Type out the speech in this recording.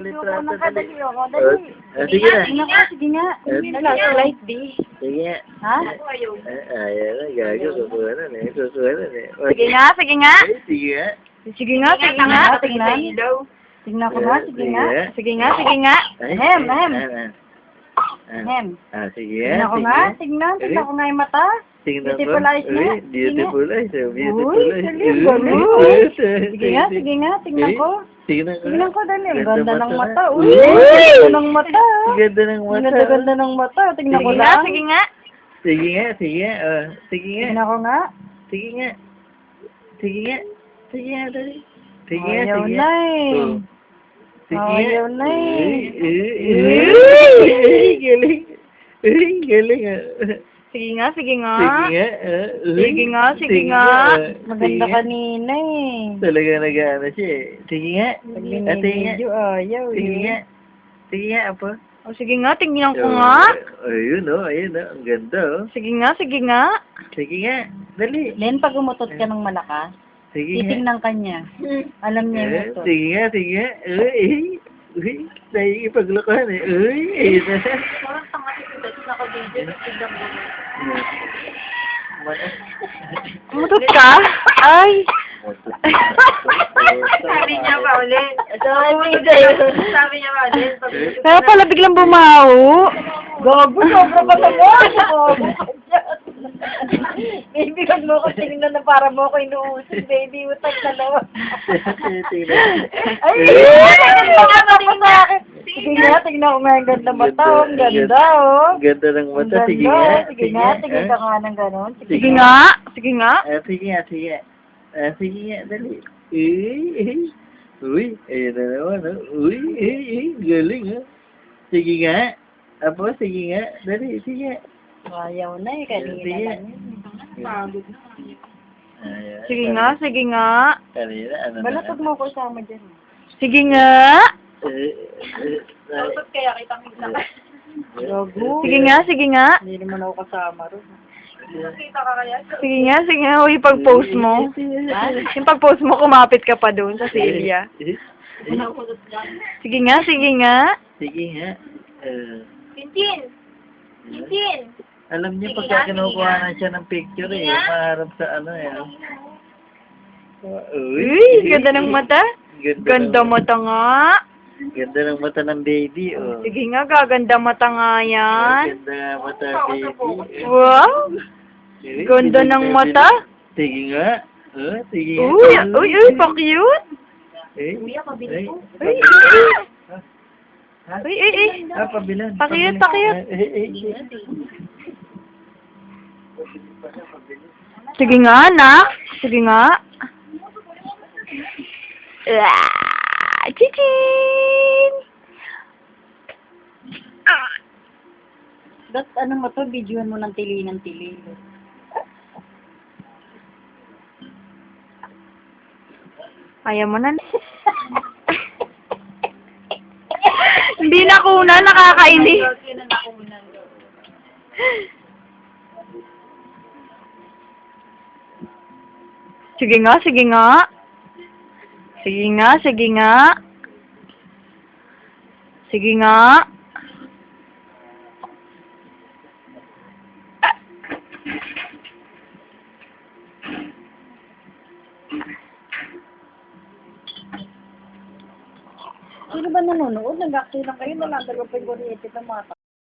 Litrato dali. Dali. Sige na. Sige nga, sige nga. Light B. Sige nga. Ha? Ayaw na, gago. Kukuha na eh. Kukuha na eh. Sige nga, sige nga. Sige nga. Sige nga, sige nga. Tingnan. Tingnan ko nga, sige nga. Sige nga, sige nga. Hem, hem. Hem. Sige. Tingnan ko nga, tingnan. Tingnan ko nga yung mata. Tingnan ko. Beautiful eyes niya. Beautiful eyes. Beautiful Uy, eyes. galing. Sige nga, sige nga. Tingnan ko. Tingnan ko. Tingnan ko, dali. Ang ganda ng mata. Uy! Ganda ng mata. Ganda ng mata. Ganda, ganda ng mata. Tingnan ko lang. Sige nga. Sige nga, sige nga. Sige nga. Tingnan ko nga. Sige nga. Sige nga. Sige nga, dali. Sige nga, Ayaw sige na nga. eh. Sige Ayaw na eh. Galing. Galing ah. Sige nga, sige nga. Sige nga. Sige nga, sige nga. Maganda kanina eh. Talaga nag-ano siya eh. Sige nga. Ate nga. Medyo ayaw Sige eh. nga. Sige nga, apa. O sige nga, tingnan ko nga. Ayun ayun ang ganda oh. Sige nga, sige nga. Sige nga, dali. Len, pag umutot ka ng malakas, Sige nga. titingnan ka niya. Alam niya yung utot. Sige nga, sige nga. Uy, naiipaglokohan eh. Uy, ayun na. Parang tanga si Pidat sa kabidyo. Tignan mo. Umutot ka? Ay! Sabi niya pa ulit. Sabi niya pa ulit. Kaya pala biglang bumaho. Gago, sobra pa naman. Baby, wag mo ko tinignan na para mo ko inuusig. Baby, utag na naman. Ay, sige nga, tignan ko nga ang ganda mata. Ang ganda, oh. Ganda ng mata. Sige Ganda, nga. sige nga, tignan ka nga ng gano'n. Sige Sige nga, sige nga. Sige nga, sige. Sige nga, dali. Uy, ayun na naman. Uy, galing ha. Sige nga. Apo, sige nga. Dali, sige. Ayaw na eh, kanina Sige. lang. Ayan. Sige nga, sige nga. Kanina, ano na. Balatag mo ko sama dyan. Sige nga. Kaya kitang kita. Gago. Sige nga, sige nga. Hindi naman ako kasama rin. Kita ka kaya? Sige nga, sige nga. Uy, pag-post mo. Yung pag-post mo, kumapit ka pa doon sa Celia. Sige nga, sige nga. Sige nga. Tintin! Tintin! Alam niya Sige pagka nga, kinukuha sige na siya ng picture eh, Sige nga. maharap sa ano eh. Uy, ganda ng mata. Ganda mata nga. Ganda ng mata ng baby, oh. Sige nga, gaganda mata nga yan. Ganda ng mata baby. Wow. Ganda ng mata. Sige nga. Sige nga. Uy, pa-cute. Kuya, pabili ko. Uy, Pabilan. Pa-cute, pa-cute. Sige nga, anak. Sige nga. Chichin! Ba't ano mo to? Videoan mo ng tili ng tili. Ayaw mo na. Hindi na kuna, nakakainis. Sige nga, sige nga. Sige nga, sige nga. Sige nga. Sino ba nanonood? Nag-actually lang kayo, nalandagap pa yung kuryente ng mata.